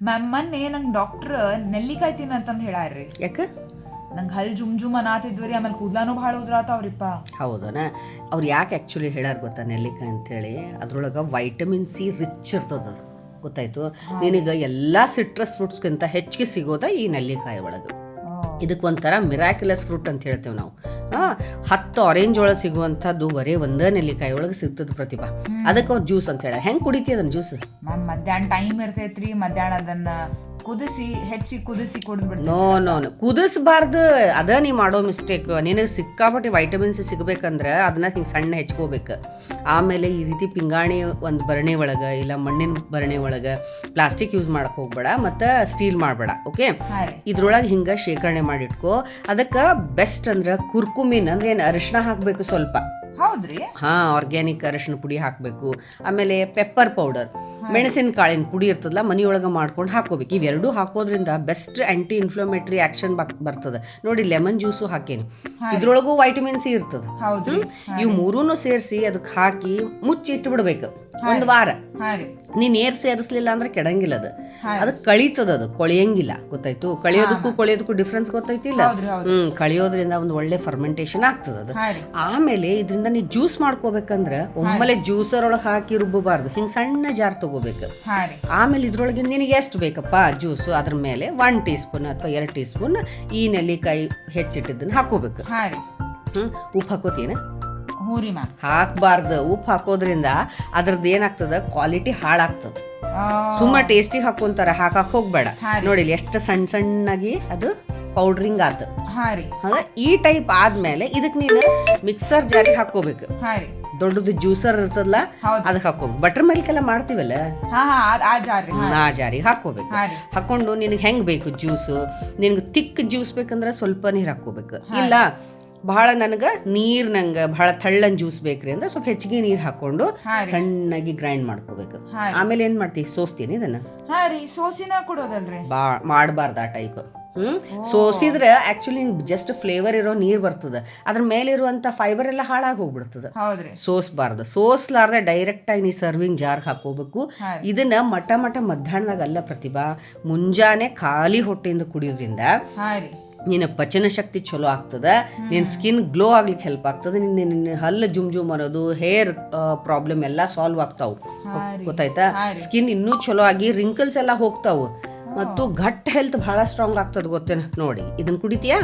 Ma'am ಮೊನ್ನೆ ನಂಗೆ doctor ನೆಲ್ಲಿಕಾಯಿ ತಿನ್ನಂತಂದು ಹೇಳಾರ್ರಿ. ಯಾಕೆ? ನಂಗೆ ಹಲ್ ಜುಮ್ ಅನಾತಿದ್ವಿ, ಆಮೇಲೆ ಕೂದ್ಲಾನು ಭಾಳ ಉದ್ರಾತಾವ್ರಿಪ್ಪ. ಹೌದನ? ಅವ್ರು ಯಾಕೆ ಆ್ಯಕ್ಚುಲಿ ಹೇಳಾರ ಗೊತ್ತಾ ನೆಲ್ಲಿಕಾಯಿ ಅಂತೇಳಿ? ಅದ್ರೊಳಗೆ ವೈಟಮಿನ್ ಸಿ ರಿಚ್ ಇರ್ತದ, ಗೊತ್ತಾಯ್ತು? ನಿನಗೆ ಎಲ್ಲ ಸಿಟ್ರಸ್ ಫ್ರೂಟ್ಸ್ಗಿಂತ ಹೆಚ್ಚಿಗೆ ಸಿಗೋದ ಈ ನೆಲ್ಲಿಕಾಯಿ ಒಳಗೆ. ಇದಕ್ಕೆ ಒಂಥರ ಮಿರಾಕ್ಯುಲಸ್ ಫ್ರೂಟ್ ಅಂತ ಹೇಳ್ತೇವೆ ನಾವು. 10 ಆರೆಂಜ್ ಒಳಗೆ ಸಿಗುವಂಥದ್ದು ಬರೀ ಒಂದೇ ನೆಲ್ಲಿಕಾಯಿ ಒಳಗೆ ಸಿಗ್ತದೆ ಪ್ರತಿಭಾ. ಅದಕ್ಕೆ ಅವ್ರು ಜ್ಯೂಸ್ ಅಂತ ಹೇಳ. ಹೆಂಗೆ ಕುಡಿತೀಯ ಅದನ್ನ ಜ್ಯೂಸ್? ಮ್ಯಾಮ್ ಮಧ್ಯಾಹ್ನ ಟೈಮ್ ಇರ್ತೈತ್ರಿ, ಮಧ್ಯಾಹ್ನ ಅದನ್ನ ಕುದಿಸಿ ಕುಡಿದ್ಬಿಡ್ತೀವಿ. ನೋ ಕುದಿಸ್ಬಾರ್ದು. ಅದ ನೀ ಮಾಡೋ ಮಿಸ್ಟೇಕ್. ನಿನಗೆ ಸಿಕ್ಕಾಪಟ್ಟೆ ವೈಟಮಿನ್ ಸಿ ಸಿಗಬೇಕಂದ್ರೆ ಅದನ್ನ ಹಿಂಗೆ ಸಣ್ಣ ಹೆಚ್ಕೋಬೇಕು. ಆಮೇಲೆ ಈ ರೀತಿ ಪಿಂಗಾಣಿ ಒಂದು ಭರಣಿ ಒಳಗೆ ಇಲ್ಲ ಮಣ್ಣಿನ ಭರಣಿ ಒಳಗೆ ಪ್ಲಾಸ್ಟಿಕ್ ಯೂಸ್ ಮಾಡಕ್ಕೆ ಹೋಗ್ಬೇಡ, ಮತ್ತು ಸ್ಟೀಲ್ ಮಾಡಬೇಡ. ಓಕೆ, ಇದ್ರೊಳಗೆ ಹಿಂಗೆ ಶೇಖರಣೆ ಮಾಡಿಟ್ಕೋ. ಅದಕ್ಕೆ ಬೆಸ್ಟ್ ಅಂದ್ರೆ ಕುರ್ಕುಮಿನ್ ಅಂದ್ರೆ ಏನು ಅರಿಶಿನ ಹಾಕಬೇಕು ಸ್ವಲ್ಪ. ಹೌದ್ರಿ? ಆರ್ಗ್ಯಾನಿಕ್ ಅರಿಶಿನ ಪುಡಿ ಹಾಕಬೇಕು. ಆಮೇಲೆ ಪೆಪ್ಪರ್ ಪೌಡರ್, ಮೆಣಸಿನಕಾಳಿನ ಪುಡಿ ಇರ್ತದಲ್ಲ ಮನೆಯೊಳಗೆ ಮಾಡ್ಕೊಂಡು ಹಾಕೋಬೇಕು. ಇವೆರಡೂ ಹಾಕೋದ್ರಿಂದ ಬೆಸ್ಟ್ ಆ್ಯಂಟಿ ಇನ್ಫ್ಲಮೇಟರಿ ಆ್ಯಕ್ಷನ್ ಬರ್ತದೆ. ನೋಡಿ, ಲೆಮನ್ ಜ್ಯೂಸು ಹಾಕೇನಿ, ಇದ್ರೊಳಗೂ ವೈಟಮಿನ್ ಸಿ ಇರ್ತದೆ. ಇವು ಮೂರೂ ಸೇರಿಸಿ ಅದಕ್ಕೆ ಹಾಕಿ ಮುಚ್ಚಿ ಇಟ್ಬಿಡ್ಬೇಕು ಒಂದು ವಾರ. ನೀನು ಏರ್ ಸೇರಿಸ್ಲಿಲ್ಲ ಅಂದ್ರೆ ಕೆಡಂಗಿಲ್ಲ ಅದಕ್ಕೆ ಕಳೀತದ, ಅದು ಕೊಳೆಯಂಗಿಲ್ಲ. ಗೊತ್ತಾಯ್ತು? ಕೊಳೆಯೋದಕ್ಕೂ ಡಿಫ್ರೆನ್ಸ್ ಗೊತ್ತೈತಿಲ್ಲ? ಕಳಿಯೋದ್ರಿಂದ ಒಂದು ಒಳ್ಳೆ ಫರ್ಮೆಂಟೇಶನ್ ಆಗ್ತದ ಅದು. ಆಮೇಲೆ ಇದರಿಂದ ನೀ ಜ್ಯೂಸ್ ಮಾಡ್ಕೋಬೇಕಂದ್ರೆ ಒಮ್ಮೆಲೆ ಜ್ಯೂಸರ್ ಒಳಗೆ ಹಾಕಿ ರುಬ್ಬಬಾರ್ದು, ಹಿಂಗೆ ಸಣ್ಣ ಜಾರ್ ತಗೋಬೇಕು. ಆಮೇಲೆ ಇದ್ರೊಳಗೆ ನಿನಗೆ ಎಷ್ಟು ಬೇಕಪ್ಪ ಜ್ಯೂಸು, ಅದ್ರ ಮೇಲೆ 1 ಟೀ ಸ್ಪೂನ್ ಅಥವಾ 2 ಟೀ ಸ್ಪೂನ್ ಈ ನೆಲ್ಲಿಕಾಯಿ ಹೆಚ್ಚಿಟ್ಟಿದ್ದನ್ನು ಹಾಕೋಬೇಕು. ಉಪ್ಪು ಹಾಕೋತೀನ? ಹಾಕ್ಬಾರ್ದು. ಉಪ್ಪು ಹಾಕೋದ್ರಿಂದ ಅದ್ರದ್ದು ಏನಾಗ್ತದ, ಕ್ವಾಲಿಟಿ ಹಾಳಾಗ್ತದ. ಸುಮ್ಮನೆ ಟೇಸ್ಟಿಗೆ ಹಾಕೊಂತಾರ, ಹಾಕಕ್ ಹೋಗ್ಬೇಡ. ನೋಡಿ ಎಷ್ಟು ಸಣ್ಣಾಗಿ ಅದು ಪೌಡ್ರಿಂಗ್ ಆತ. ಈ ಟೈಪ್ ಆದ್ಮೇಲೆ ಇದಕ್ಕೆ ನೀನು ಮಿಕ್ಸರ್ ಜಾರಿಗೆ ಹಾಕೋಬೇಕು. ದೊಡ್ಡದು ಜ್ಯೂಸರ್ ಇರ್ತದಲ್ಲ ಅದಕ್ಕೆ ಹಾಕೋಬೇಕು. ಬಟರ್ ಮಿಲ್ಕ್ ಎಲ್ಲ ಮಾಡ್ತೀವಲ್ಲ ಆ ಜಾರಿಗೆ ಹಾಕೋಬೇಕು. ಹಾಕೊಂಡು ನಿನಗೆ ಹೆಂಗ್ ಬೇಕು ಜ್ಯೂಸು, ನಿನಗೆ ತಿಕ್ ಜ್ಯೂಸ್ ಬೇಕಂದ್ರೆ ಸ್ವಲ್ಪ ನೀರು ಹಾಕೋಬೇಕು. ಇಲ್ಲ ಬಹಳ ನನಗೆ ನಂಗೆ ಬಹಳ ತಳ್ಳನ್ ಜ್ಯೂಸ್ ಬೇಕ್ರಿ ಅಂದ್ರೆ ಸ್ವಲ್ಪ ಹೆಚ್ಚಿಗೆ ನೀರು ಹಾಕೊಂಡು ಸಣ್ಣಾಗಿ ಗ್ರೈಂಡ್ ಮಾಡ್ಕೋಬೇಕು. ಆಮೇಲೆ ಏನ್ ಮಾಡ್ತೀವಿ, ಸೋಸ್ತೀನಿ ಇದನ್ನ. ಮಾಡಬಾರ್ದು ಆ ಟೈಪ್. ಸೋಸಿದ್ರೆ ಆಕ್ಚುಲಿ ಜಸ್ಟ್ ಫ್ಲೇವರ್ ಇರೋ ನೀರು ಬರ್ತದೆ, ಅದ್ರ ಮೇಲೆ ಇರುವಂತ ಫೈಬರ್ ಎಲ್ಲ ಹಾಳಾಗಿ ಹೋಗ್ಬಿಡ್ತದೆ. ಸೋಸ್ಬಾರ್ದು. ಸೋಸ್ಲಾರ್ದೆ ಡೈರೆಕ್ಟ್ ಆಗಿ ನೀ ಸರ್ವಿಂಗ್ ಜಾರ್ ಹಾಕೋಬೇಕು. ಇದನ್ನ ಮಠ ಮಧ್ಯಾಹ್ನದಾಗ ಅಲ್ಲ ಪ್ರತಿಭಾ, ಮುಂಜಾನೆ ಖಾಲಿ ಹೊಟ್ಟೆಯಿಂದ ಕುಡಿಯೋದ್ರಿಂದ ನಿನ್ನ ಪಚನ ಶಕ್ತಿ ಚಲೋ ಆಗ್ತದೆ, ನಿನ್ನ ಸ್ಕಿನ್ ಗ್ಲೋ ಆಗ್ಲಿಕ್ಕೆ ಹೆಲ್ಪ್ ಆಗ್ತದೆ, ನಿನ್ನ ಹಲ್ಲು ಜುಮ್ ಅನ್ನೋದು, ಹೇರ್ ಪ್ರಾಬ್ಲಮ್ ಎಲ್ಲ ಸಾಲ್ವ್ ಆಗ್ತಾವು. ಗೊತ್ತಾಯ್ತಾ? ಸ್ಕಿನ್ ಇನ್ನೂ ಚಲೋ ಆಗಿ ರಿಂಕಲ್ಸ್ ಎಲ್ಲ ಹೋಗ್ತಾವು ಮತ್ತು ಗಟ್ ಹೆಲ್ತ್ ಬಹಳ ಸ್ಟ್ರಾಂಗ್ ಆಗ್ತದೆ. ಗೊತ್ತೇನ? ನೋಡಿ, ಇದನ್ನ ಕುಡಿತೀಯಾ?